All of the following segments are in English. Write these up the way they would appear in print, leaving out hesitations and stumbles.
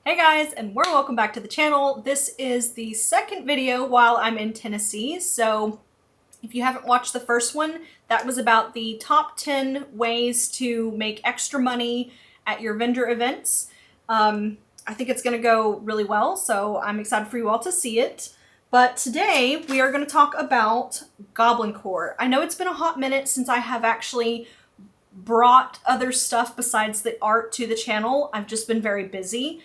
Hey guys, and welcome back to the channel. This is the second video while I'm in Tennessee. So if you haven't watched the first one, that was about the top 10 ways to make extra money at your vendor events. I think it's gonna go really well, so I'm excited for you all to see it. But today we are gonna talk about Goblincore. I know it's been a hot minute since I have actually brought other stuff besides the art to the channel. I've just been very busy.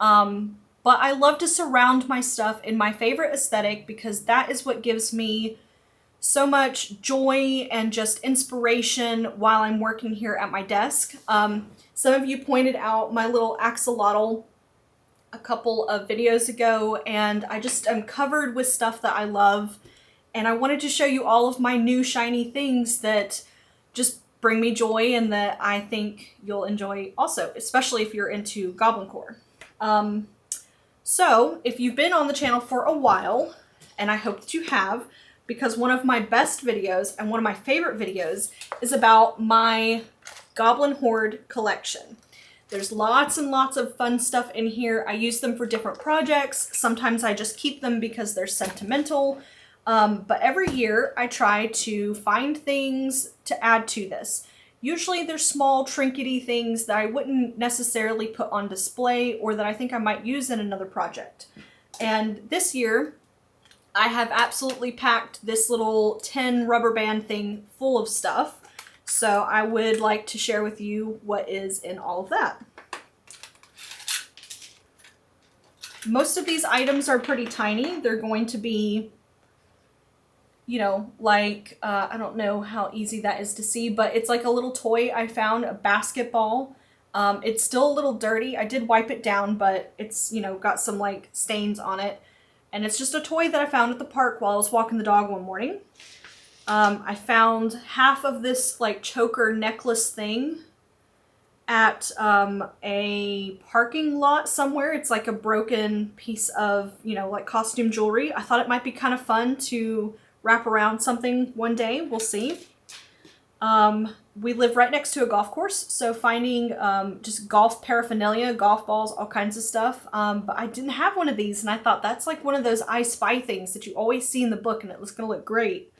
But I love to surround my stuff in my favorite aesthetic because that is what gives me so much joy and just inspiration while I'm working here at my desk. Some of you pointed out my little axolotl a couple of videos ago, and I just am covered with stuff that I love, and I wanted to show you all of my new shiny things that just bring me joy and that I think you'll enjoy also, especially if you're into Goblincore. So if you've been on the channel for a while, and I hope that you have, because one of my best videos and one of my favorite videos is about my Goblin Hoard collection. There's lots and lots of fun stuff in here. I use them for different projects. Sometimes I just keep them because they're sentimental. But every year I try to find things to add to this. Usually they're small trinkety things that I wouldn't necessarily put on display or that I think I might use in another project. And this year I have absolutely packed this little 10 rubber band thing full of stuff. So I would like to share with you what is in all of that. Most of these items are pretty tiny. They're going to be, you know, like, I don't know how easy that is to see, but it's like a little toy I found, a basketball. It's still a little dirty. I did wipe it down, but it's, you know, got some like stains on it. And it's just a toy that I found at the park while I was walking the dog one morning. I found half of this like choker necklace thing at a parking lot somewhere. It's like a broken piece of, you know, like costume jewelry. I thought it might be kind of fun to wrap around something one day. We'll see. We live right next to a golf course, so finding just golf paraphernalia, golf balls, all kinds of stuff. But I didn't have one of these, and I thought that's like one of those I Spy things that you always see in the book, and it was going to look great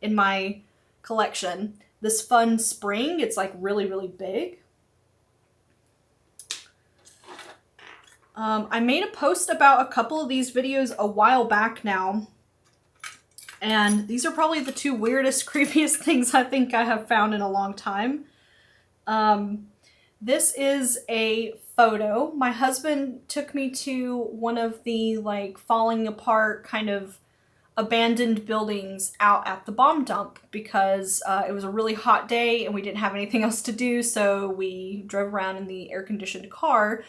in my collection. This fun spring, it's like really, really big. I made a post about a couple of these videos a while back now, and these are probably the two weirdest, creepiest things I think I have found in a long time. This is a photo. My husband took me to one of the like falling apart kind of abandoned buildings out at the bomb dump because it was a really hot day and we didn't have anything else to do, so we drove around in the air-conditioned car.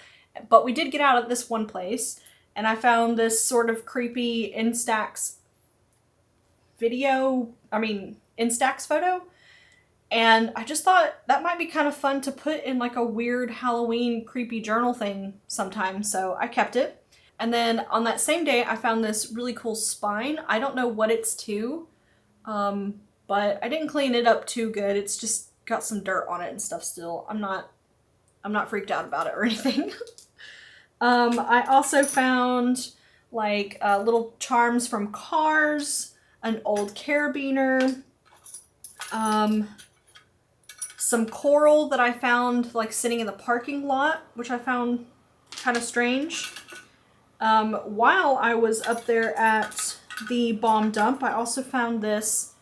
But we did get out at this one place, and I found this sort of creepy Instax photo, and I just thought that might be kind of fun to put in like a weird Halloween creepy journal thing sometime, so I kept it. And then on that same day I found this really cool spine. I don't know what it's to, but I didn't clean it up too good. It's just got some dirt on it and stuff still. I'm not freaked out about it or anything. I also found like little charms from cars, an old carabiner, some coral that I found like sitting in the parking lot, which I found kind of strange. While I was up there at the bomb dump, I also found this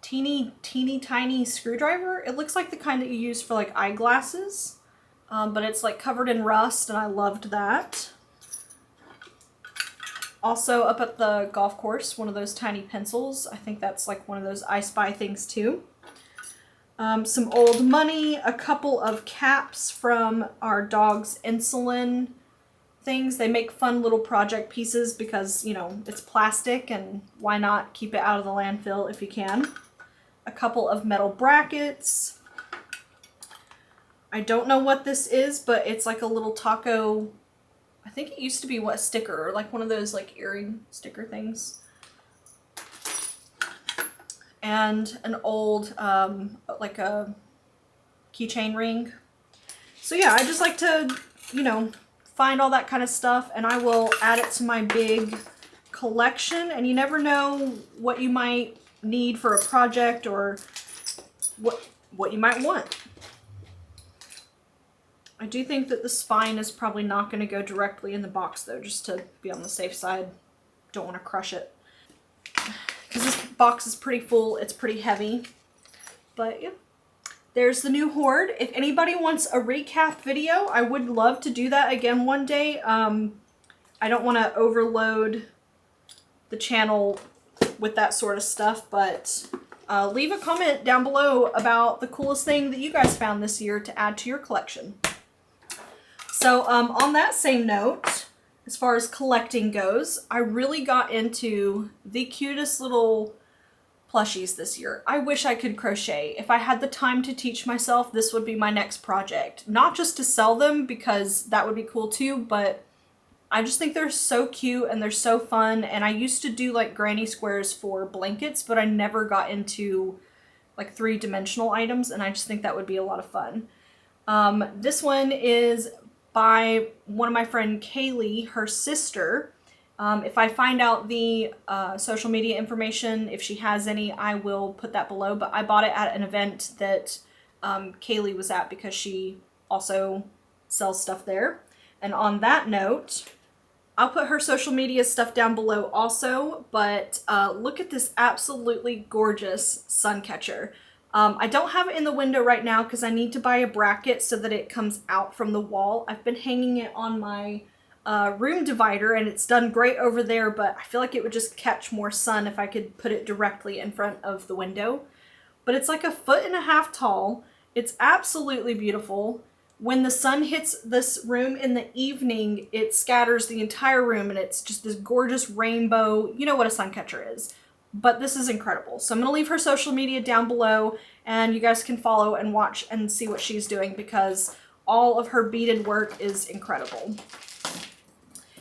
teeny tiny screwdriver. It looks like the kind that you use for like eyeglasses. But it's like covered in rust, and I loved that. Also up at the golf course, one of those tiny pencils. I think that's like one of those I Spy things too. Some old money, a couple of caps from our dog's insulin things. They make fun little project pieces because, you know, it's plastic and why not keep it out of the landfill if you can. A couple of metal brackets. I don't know what this is, but it's like a little taco. I think it used to be a sticker, or like one of those like earring sticker things. And an old, like a keychain ring. So yeah, I just like to, you know, find all that kind of stuff and I will add it to my big collection. And you never know what you might need for a project or what you might want. I do think that the spine is probably not going to go directly in the box though, just to be on the safe side. Don't want to crush it. Because this box is pretty full, it's pretty heavy. But yeah, there's the new hoard. If anybody wants a recap video, I would love to do that again one day. I don't want to overload the channel with that sort of stuff, but leave a comment down below about the coolest thing that you guys found this year to add to your collection. So on that same note, as far as collecting goes, I really got into the cutest little plushies this year. I wish I could crochet. If I had the time to teach myself, this would be my next project. Not just to sell them, because that would be cool too, but I just think they're so cute and they're so fun. And I used to do like granny squares for blankets, but I never got into like 3-dimensional items, and I just think that would be a lot of fun. This one is by one of my friend Kaylee, her sister. If I find out the social media information, if she has any, I will put that below. But I bought it at an event that Kaylee was at because she also sells stuff there. And on that note, I'll put her social media stuff down below also. But look at this absolutely gorgeous sun catcher. I don't have it in the window right now because I need to buy a bracket so that it comes out from the wall. I've been hanging it on my room divider and it's done great over there, but I feel like it would just catch more sun if I could put it directly in front of the window. But it's like 1.5 feet tall. It's absolutely beautiful. When the sun hits this room in the evening, it scatters the entire room and it's just this gorgeous rainbow. You know what a sun catcher is. But this is incredible. So I'm going to leave her social media down below and you guys can follow and watch and see what she's doing because all of her beaded work is incredible.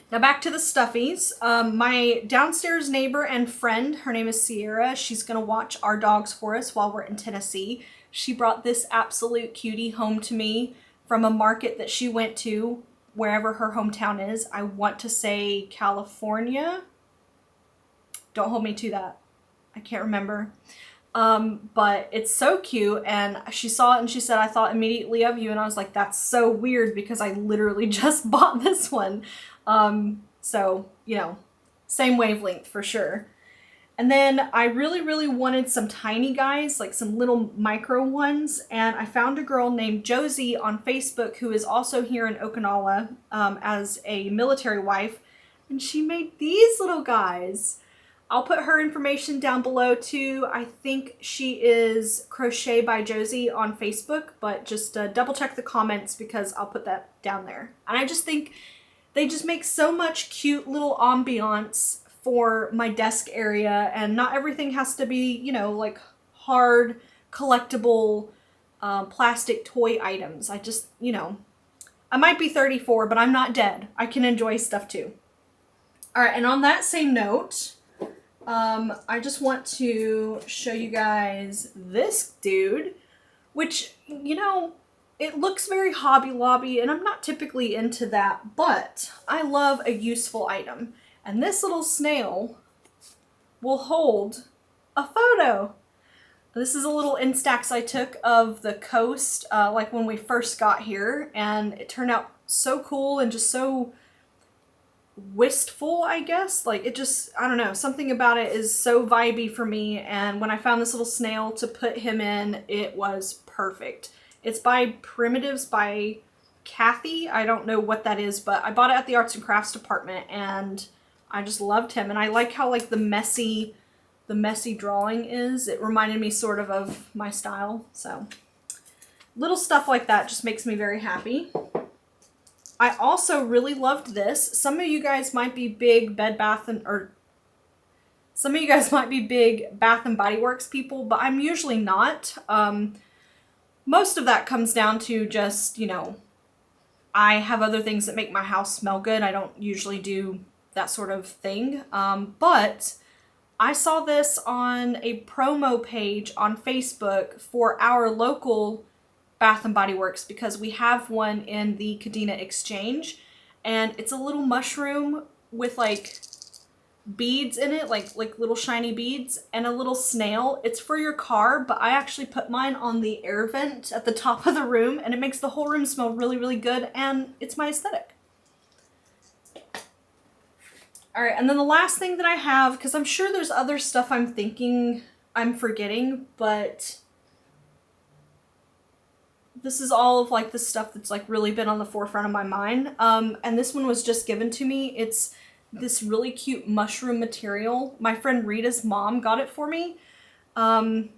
Now back to the stuffies. My downstairs neighbor and friend, her name is Sierra. She's going to watch our dogs for us while we're in Tennessee. She brought this absolute cutie home to me from a market that she went to wherever her hometown is. I want to say California. Don't hold me to that. I can't remember. But it's so cute and she saw it and she said, I thought immediately of you. And I was like, that's so weird because I literally just bought this one. So, you know, same wavelength for sure. And then I really wanted some tiny guys, like some little micro ones. And I found a girl named Josie on Facebook who is also here in Okinawa as a military wife. And she made these little guys. I'll put her information down below too. I think she is Crochet by Josie on Facebook, but just double check the comments because I'll put that down there. And I just think they just make so much cute little ambiance for my desk area, and not everything has to be, you know, like hard collectible plastic toy items. I just, you know, I might be 34, but I'm not dead. I can enjoy stuff too. All right, and on that same note, I just want to show you guys this dude, which, you know, it looks very Hobby Lobby, and I'm not typically into that, but I love a useful item. And this little snail will hold a photo. This is a little Instax I took of the coast, like when we first got here, and it turned out so cool and just so wistful, I guess. Like, it just, I don't know, something about it is so vibey for me, and when I found this little snail to put him in, it was perfect. It's by Primitives by Kathy. I don't know what that is, but I bought it at the arts and crafts department and I just loved him. And I like how like the messy drawing is. It reminded me sort of my style. So little stuff like that just makes me very happy. I also really loved this. Some of you guys might be big Bath and Body Works people, but I'm usually not. Most of that comes down to just, you know, I have other things that make my house smell good. I don't usually do that sort of thing. But I saw this on a promo page on Facebook for our local Bath and Body Works because we have one in the Kadena Exchange. and it's a little mushroom with like beads in it, like little shiny beads, and a little snail. It's for your car, but I actually put mine on the air vent at the top of the room, and it makes the whole room smell really, really good, and it's my aesthetic. All right, and then the last thing that I have, because I'm sure there's other stuff I'm thinking I'm forgetting, but this is all of like the stuff that's like really been on the forefront of my mind. And this one was just given to me. It's this really cute mushroom material. My friend Rita's mom got it for me. And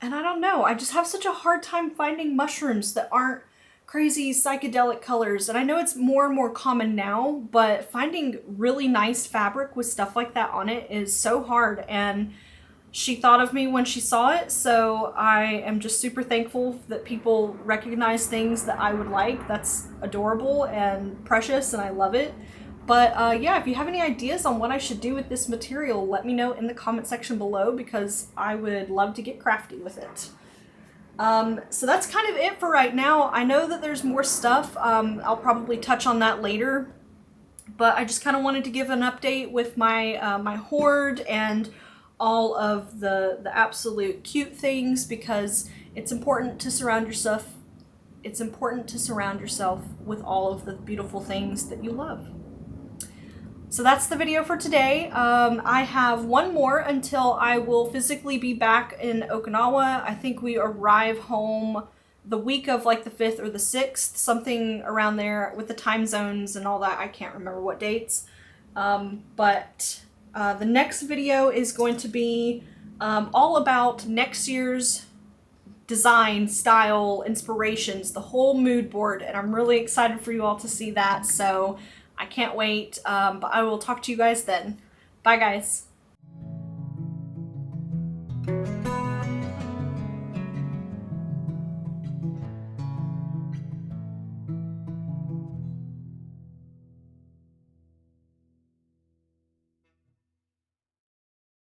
I don't know, I just have such a hard time finding mushrooms that aren't crazy psychedelic colors. And I know it's more and more common now, but finding really nice fabric with stuff like that on it is so hard. And she thought of me when she saw it, so I am just super thankful that people recognize things that I would like. That's adorable and precious, and I love it. But yeah, if you have any ideas on what I should do with this material, let me know in the comment section below, because I would love to get crafty with it. So that's kind of it for right now. I know that there's more stuff. I'll probably touch on that later, but I just kind of wanted to give an update with my my hoard and all of the absolute cute things, because it's important to surround yourself. It's important to surround yourself with all of the beautiful things that you love. So that's the video for today. I have one more until I will physically be back in Okinawa. I think we arrive home the week of like the 5th or the 6th, something around there with the time zones and all that. I can't remember what dates. But the next video is going to be all about next year's design, style, inspirations, the whole mood board, and I'm really excited for you all to see that. So I can't wait, but I will talk to you guys then. Bye, guys.